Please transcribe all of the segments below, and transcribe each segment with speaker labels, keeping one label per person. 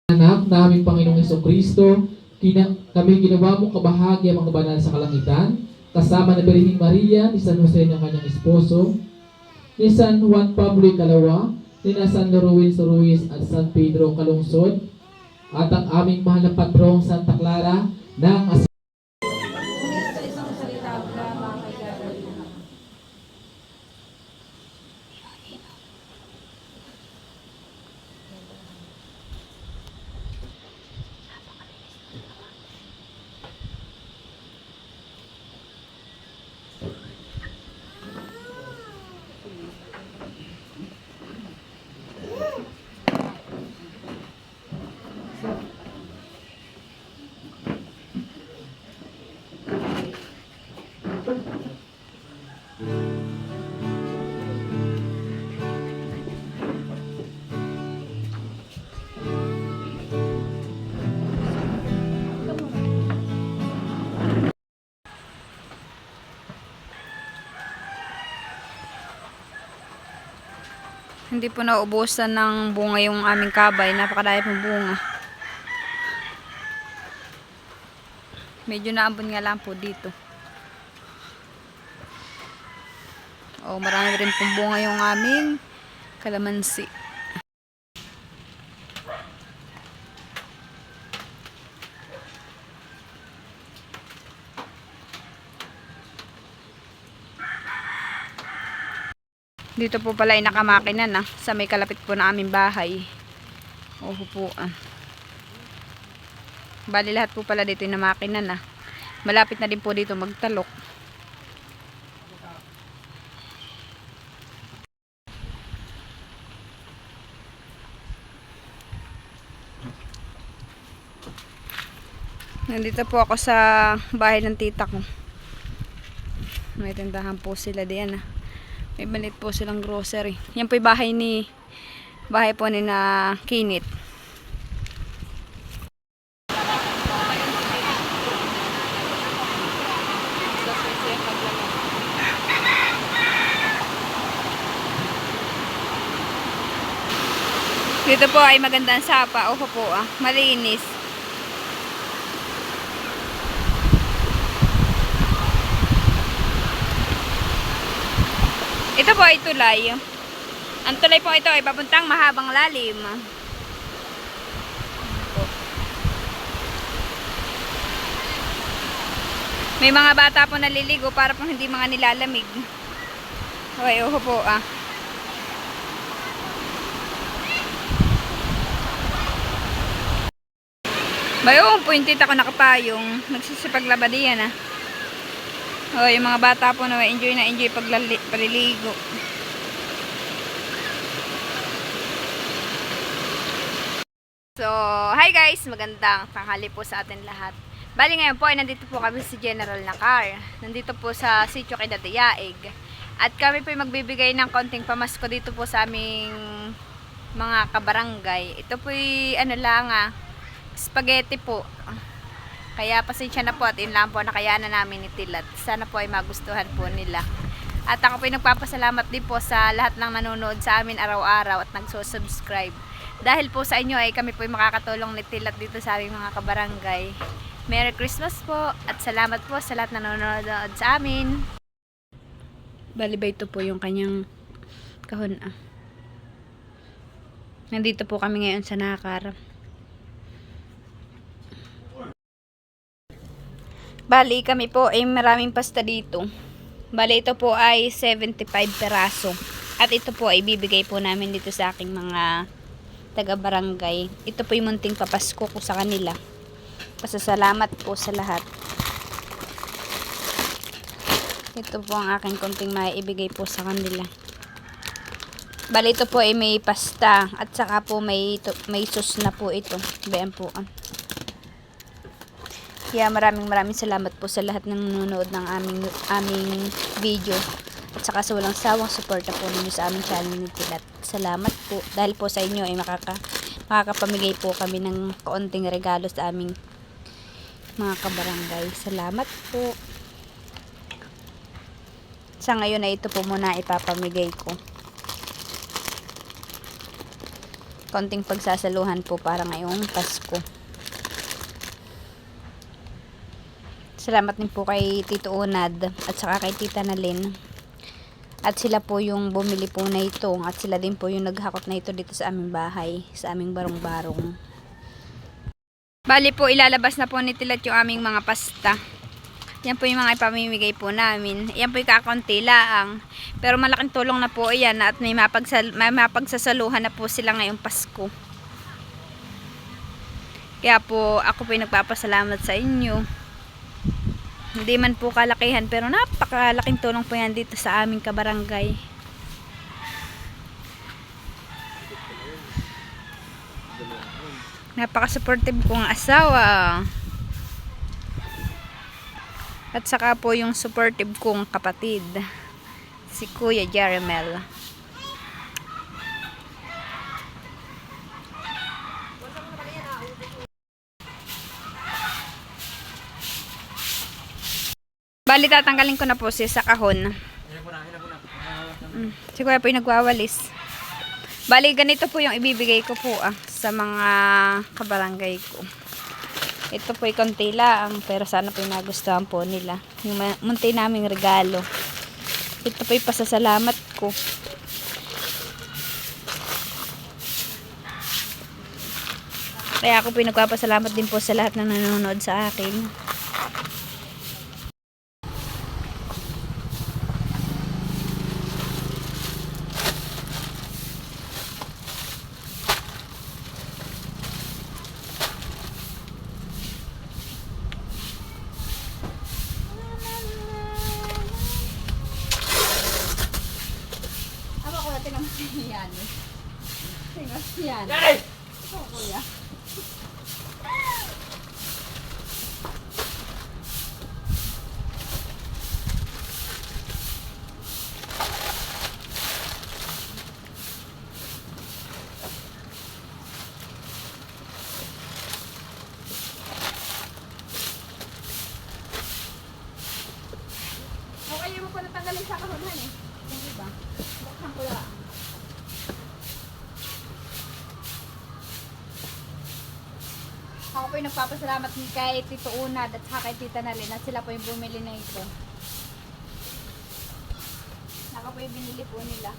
Speaker 1: Anak naming Panginoong Hesukristo, kami ginawa mong kabahagi ang mga banal sa kalangitan, kasama na Birheng Maria, ni San Jose ng kanyang esposo, ni San Juan Pablo Ikalawa, ni San Lorenzo Ruiz at San Pedro Calungsod, at ang aming mahal na patrong Santa Clara ng
Speaker 2: Hindi po naubusan ng bunga yung aming kabay. Napakadami pong bunga. Medyo naambon nga lang po dito. Marami rin pong bunga yung aming kalamansi. Dito po pala ay nakamakina na sa may kalapit po na aming bahay. Upuan. Bali lahat po pala dito ay namakina na. Malapit na din po dito magtalok. Nandito po ako sa bahay ng tita ko. May tindahan po sila diyan. May balit po silang grocery. Yan po yung bahay po ni na Kinit. Dito po ay magandang sapa. Oho po malinis. Ito po ay tulay. Ang tulay po ito ay papuntang mahabang lalim. May mga bata po naliligo para po hindi mga nilalamig. Okay, oho po Bayo, pointit ako nakapayong. Nagsisipaglaba diyan yung mga bata po na enjoy paliligo. So, hi guys! Magandang tanghali po sa atin lahat. Bali ngayon po ay nandito po kami sa General na Car. Nandito po sa Sitio Kidatiyaig. At kami po ay magbibigay ng konting pamasko dito po sa aming mga kabarangay. Ito po ay spaghetti po. Kaya pasensya na po at yun lang po nakayanan namin ni Tilat. Sana po ay magustuhan po nila. At ako po ay nagpapasalamat din po sa lahat ng nanonood sa amin araw-araw at nagsusubscribe. Dahil po sa inyo ay kami po ay makakatulong ni Tilat dito sa aming mga kabarangay. Merry Christmas po at salamat po sa lahat na nanonood sa amin. Bali ba ito po yung kanyang kahon Nandito po kami ngayon sa Nakar. Bali, kami po ay maraming pasta dito. Bali, ito po ay 75 peraso. At ito po ay bibigay po namin dito sa aking mga taga-barangay. Ito po yung munting papasko ko sa kanila. pasasalamat po sa lahat. Ito po ang aking konting maibigay po sa kanila. Bali ito po ay may pasta at saka po may sauce na po ito. Bayan po. Kaya maraming salamat po sa lahat ng nanonood ng aming video. At saka sa walang sawang suporta po ninyo sa aming channel ni Tilat. Salamat po. Dahil po sa inyo ay makakapamigay po kami ng kaunting regalo sa aming mga kabarangay. Salamat po. Sa ngayon na ito po muna ipapamigay ko. Konting pagsasaluhan po para ngayong Pasko. Salamat din po kay Tito Unad at saka kay Tita Nalin. At sila po yung bumili po na ito. At sila din po yung naghakot na ito dito sa aming bahay. Sa aming barong-barong. Bali po ilalabas na po ni Tilat yung aming mga pasta. Yan po yung mga ipamimigay po namin. Yan po yung kakunti laang. Pero malaking tulong na po yan at may mapagsasaluhan na po sila ngayong Pasko. Kaya po ako po yung nagpapasalamat sa inyo. Hindi man po kalakihan pero napakalaking tulong po yan dito sa aming kabarangay. Napaka-supportive kong asawa. At saka po yung supportive kong kapatid, si Kuya Jeremel. Bali, tatanggalin ko na po siya sa kahon. Si Kuya po yung nagwawalis. Bali, ganito po yung ibibigay ko po sa mga kabarangay ko. Ito po ay konti lang, pero sana po yung nagustuhan po nila. Yung munti naming regalo. Ito po ay pasasalamat ko. Kaya ako po yung nagpapasalamat din po sa lahat na nanonood sa akin. Yan. Yan. Ito, Kuya. Okay, yung mo pa natanggalin sa kahunan eh. Yung iba. Buksan ko lang. Ako po yung nagpapasalamat kay Tito Unad at saka kay Tita Nalin at sila po yung bumili na ito. Ako po yung binili po nila.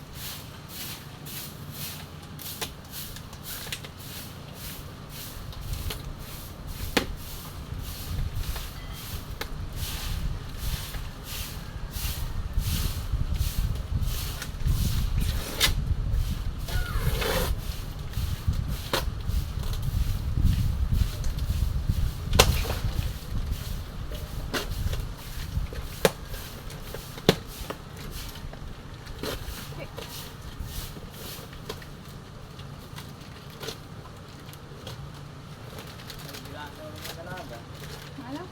Speaker 2: Ano?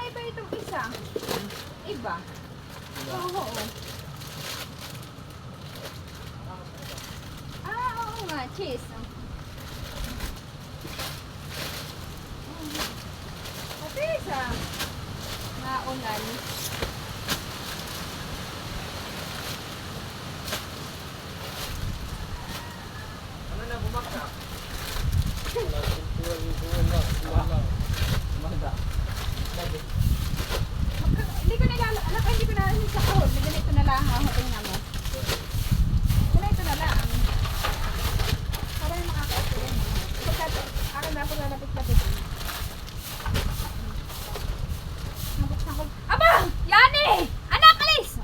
Speaker 2: Iba itong isa. Iba. Oo. Oo nga. Cheese. Ito isa. Naunan. Hindi ko nalalim sa kahon. Ganito na lang. Tingnan mo. Ganito na lang. Para yung makakaito yan. Akin na po lalapit-lapit. Nabuksan ko. Aba! Yani! Anak, alis!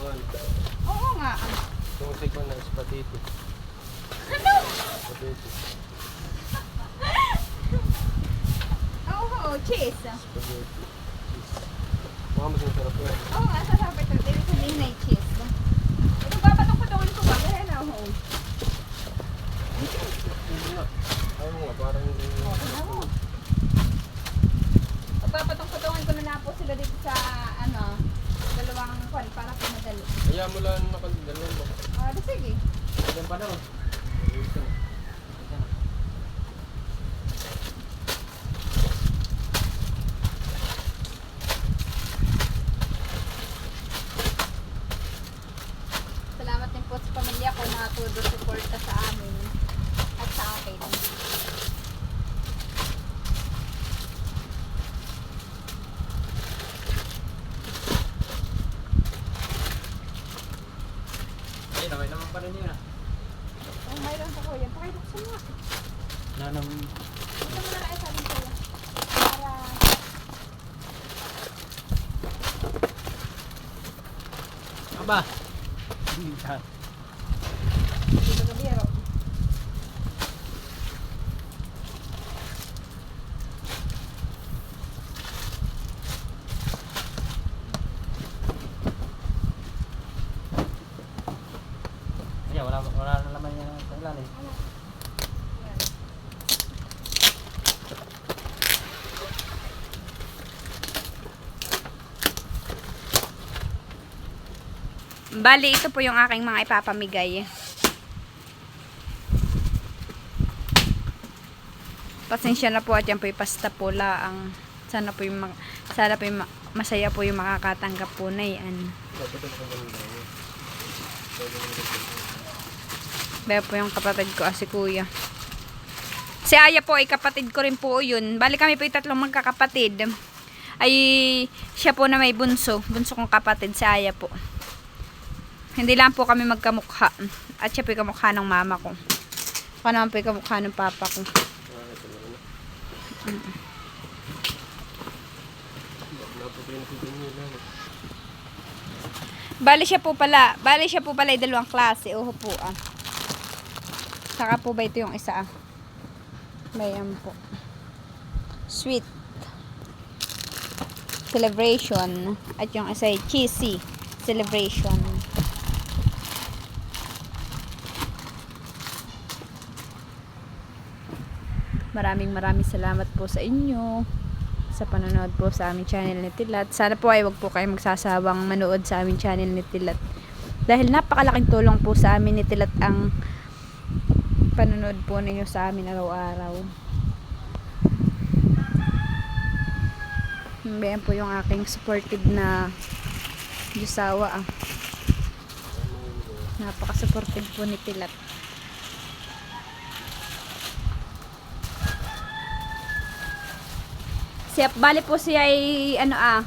Speaker 3: Mangan.
Speaker 2: Oo nga.
Speaker 3: Kung tikman na spaghetti.
Speaker 2: Ano?
Speaker 3: Spaghetti.
Speaker 2: Oo, cheese.
Speaker 3: Spaghetti. Baka mas masarap yan.
Speaker 2: Oo nga, sasabi ko. Ibig sabihin na yung cheese. Ito papatok-patungan ko ba? Kaya na ako.
Speaker 3: Hindi nga. Ayaw mo nga, parang hindi.
Speaker 2: Papatok-patungan ko na po sila dito sa, dalawang kwan para pumadali.
Speaker 3: Kaya mo lang nakadalawin mo.
Speaker 2: Sige.
Speaker 3: Ilan pa naman? Ito.
Speaker 2: Salamat din po sa pamilya ko na todo suporta sa amin at sa akin.
Speaker 3: Ay, nakay naman pa rin yun ah.
Speaker 2: Oh, mayroon sa kuya. Pakibuksan mo.
Speaker 3: Nanam.
Speaker 2: Ito mo na lang sa amin kuya. Para...
Speaker 3: Aba!
Speaker 2: Dito ka biro.
Speaker 3: Kaya wala na naman yan sa ilalim.
Speaker 2: Bali, ito po yung aking mga ipapamigay. Pasensya na po at yan po yung pasta po laang. Sana po yung, masaya po yung makakatanggap po na yan. Baya po yung kapatid ko, si kuya. Si Aya po ay kapatid ko rin po yun. Bali kami po yung tatlong magkakapatid. Ay siya po na may bunso. Bunso kong kapatid, si Aya po. Hindi lang po kami magkamukha. At siya po yung kamukha ng mama ko. Ako naman po yung kamukha ng papa ko. Bali siya po pala ay dalawang klase. Oho po ah. Saka po ba ito yung isa ah. Bayan po. Sweet celebration. At yung isa ay cheesy celebration. Maraming salamat po sa inyo sa panonood po sa aming channel ni Tilat. Sana po ay wag po kayo magsasawang manood sa aming channel ni Tilat. Dahil napakalaking tulong po sa amin ni Tilat ang panonood po ninyo sa amin araw-araw. Bayan po yung aking supportive na Diyosawa ah. Napaka-supportive po ni Tilat. Siya, bali po siya ay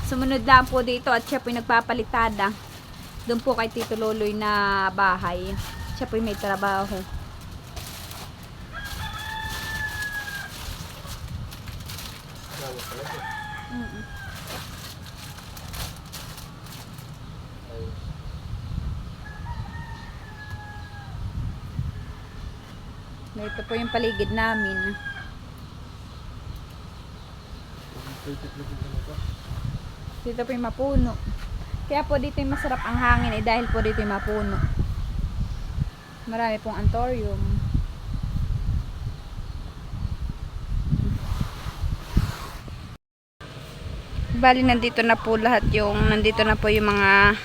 Speaker 2: sumunod lang po dito at siya po ay nagpapalitada doon po kay Tito Loloy na bahay. Siya po ay may trabaho. Ito po yung paligid namin. Dito po yung mapuno. Kaya po dito yung masarap ang hangin dahil po dito yung mapuno. Marami pong anthurium. Bali nandito na po nandito na po yung mga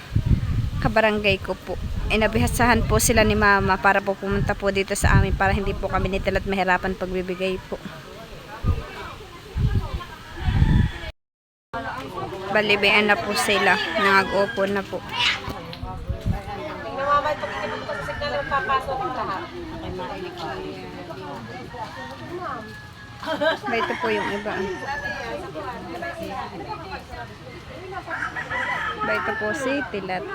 Speaker 2: kabarangay ko po. Nabihasahan po sila ni Mama para po pumunta po dito sa amin para hindi po kami nitilat mahirapan pagbibigay po. Balibean na po sila. Nag-opo na po. Ito po yung iba. Ito po si Tilat.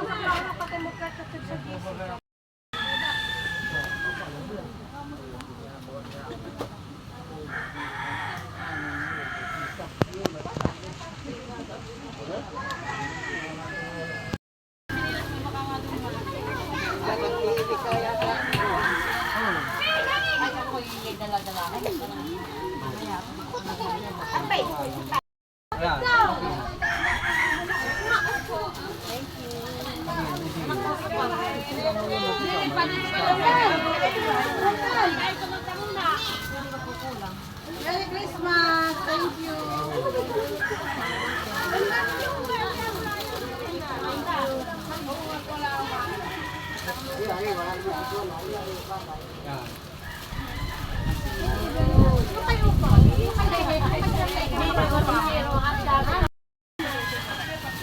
Speaker 4: Merry Christmas! Thank you!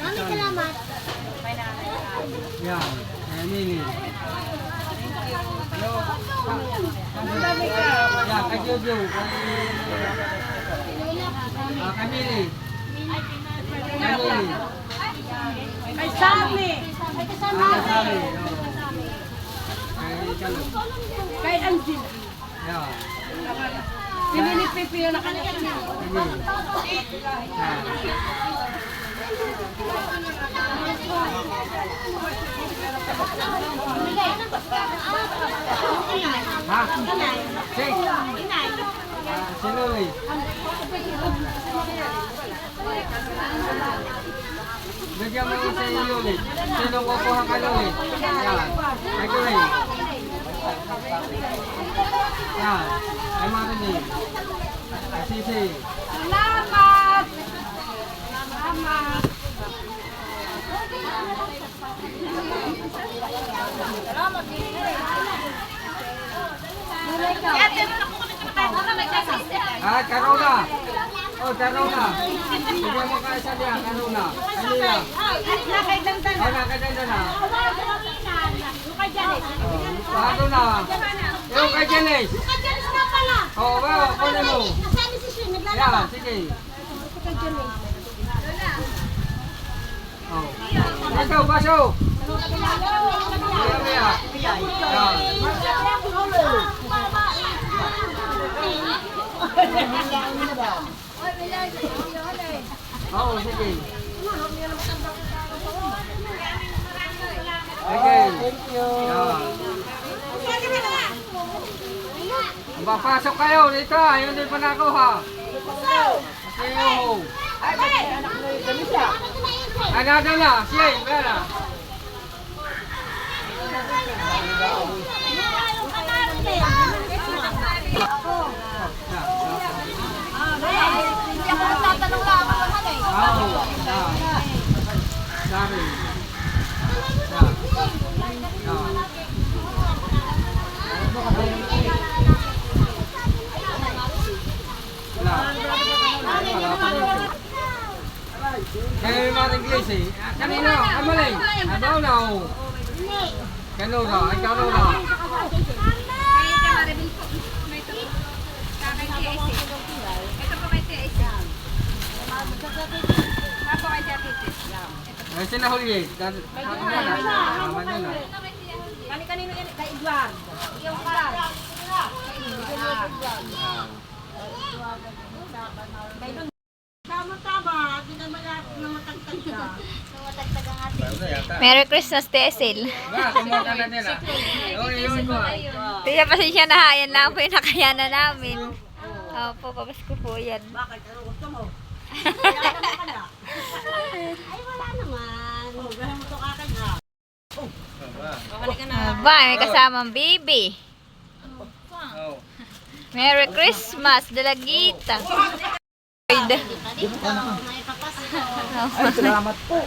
Speaker 4: Maraming salamat!
Speaker 3: Yan. Emily. Yan, kay Jojo. Kay Emily. Emily.
Speaker 4: Kay Sammy!
Speaker 3: Kay Sally. Kay Kalo.
Speaker 4: Kay Angela!
Speaker 3: Yan.
Speaker 4: Pinili Pipi yung nakalagay.
Speaker 3: Sige. Yan. Ha? Sige. Si Luli. Bigyan mo yung sa Luli. Sino kukuha ka Luli? Yan. Kay Luli. Yan. Kay Marinig. Kay Sisi.
Speaker 4: Salamat! Salamat!
Speaker 3: Ah, Carona. Oh, Carona. Bigyan mo ka isa diyan, Carona. Kanila. Ay, nakaganda na. Ano na? Yung kay Janice. Oo, ba? Kunin mo. Yan, sige. Oh. Baso, baso. Maya, maya. Yan. Oo, sige. Okay. Thank you. Papasok kayo dito. Ayun din pa nakuha. Sige. Ano na? Sige, pera. Sorry. Kaya may mga English eh. Kanino? Amaling? Ano na? Kanino? Ay, kanino?
Speaker 2: Kaya ka Maribel po. May ito. Kay TIC. Ito po kay TIC. Ako kay TIC.
Speaker 3: Ay, sinahuli eh. Ako na na. Naman yun na.
Speaker 4: Kanino yan? Kay Edward. Yung Edward. Tama-tama. Hindi naman namatagtag ka.
Speaker 2: Merry Christmas, Tesil.
Speaker 3: Ba, kumuha ka na nila. Yun ko.
Speaker 2: Tiya pasensya na, yan lang po yung nakayanan namin. Opo, papasko po yan.
Speaker 4: Bakit? Ano gusto mo? Kaya naman ka na. Ay, wala naman. Oh, gano'n mo ito kakad na.
Speaker 2: Aba, may kasamang baby.
Speaker 3: Oh.
Speaker 2: Merry Christmas, Dalagita.
Speaker 3: Ay, salamat po.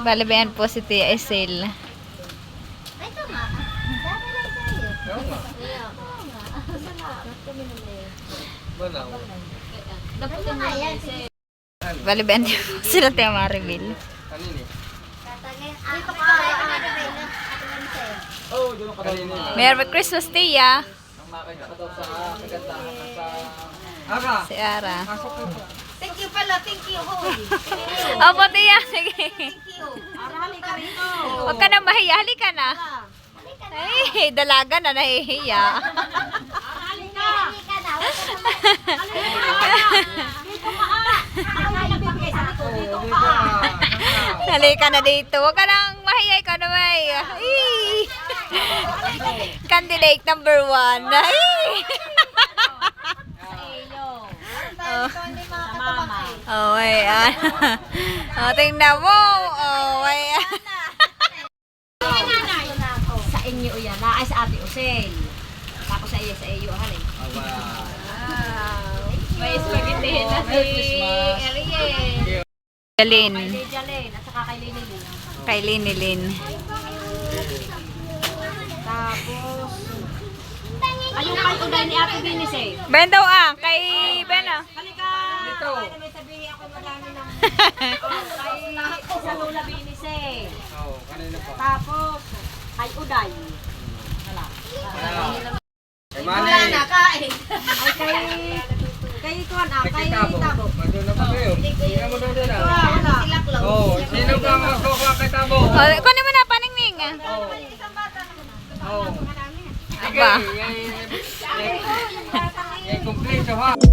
Speaker 2: Balabayan po si Tia Esel. Balabayan din po sila Tia Maribel.
Speaker 3: Kanini? Kanini.
Speaker 2: Merry Christmas, Tia.
Speaker 3: Aga.
Speaker 2: Si Ara.
Speaker 3: Pasok ko.
Speaker 4: Thank you pala, thank you.
Speaker 2: Opo, Tia. Sige.
Speaker 4: Ara, halika rito.
Speaker 2: Huwag ka na mahiya. Halika na. Ay, dalaga na nahihiya.
Speaker 4: Halika. Halika na. Dito ka. Ang halibigay sa likod. Dito ka.
Speaker 2: Halika na dito. Huwag ka nang mahiyay ka naman. Ay. Candidate number 1. Ay. Oh.
Speaker 4: Sa mama.
Speaker 2: Oh, ayan. Oh, tingnan mo. Oh, ayan.
Speaker 4: Sa inyo yan. Ay, sa ate Usel. Tapos sa iyo, hali.
Speaker 2: May spaghetti na si Ariel.
Speaker 4: Kay
Speaker 2: Lin.
Speaker 4: Lydia Lane at saka kay Lily Lane.
Speaker 2: Kay Lin.
Speaker 4: Tapos, ayun kay Uday ni Ate Binis eh.
Speaker 2: Ben daw kay Ben
Speaker 4: Halika!
Speaker 3: Dito.
Speaker 4: Ay, may sabihin ako madami ng... kay sa Lola Binis eh.
Speaker 3: Oo, kanina pa.
Speaker 4: Tapos, kay Uday. Wala.
Speaker 3: Kay Manny.
Speaker 4: kain. Ay, kay Tuan
Speaker 3: Kay
Speaker 4: kay
Speaker 3: Tabo.
Speaker 4: Tabo.
Speaker 3: Nandun na pa kayo. Tingnan mo doon na.
Speaker 4: Wala.
Speaker 3: Oo, sino ba ang magkukuha kay Tabo?
Speaker 2: Oh, kunin mo na paningning.
Speaker 3: Oo. Oo. Sige,
Speaker 2: Aba.
Speaker 3: yan, kumpleto ha.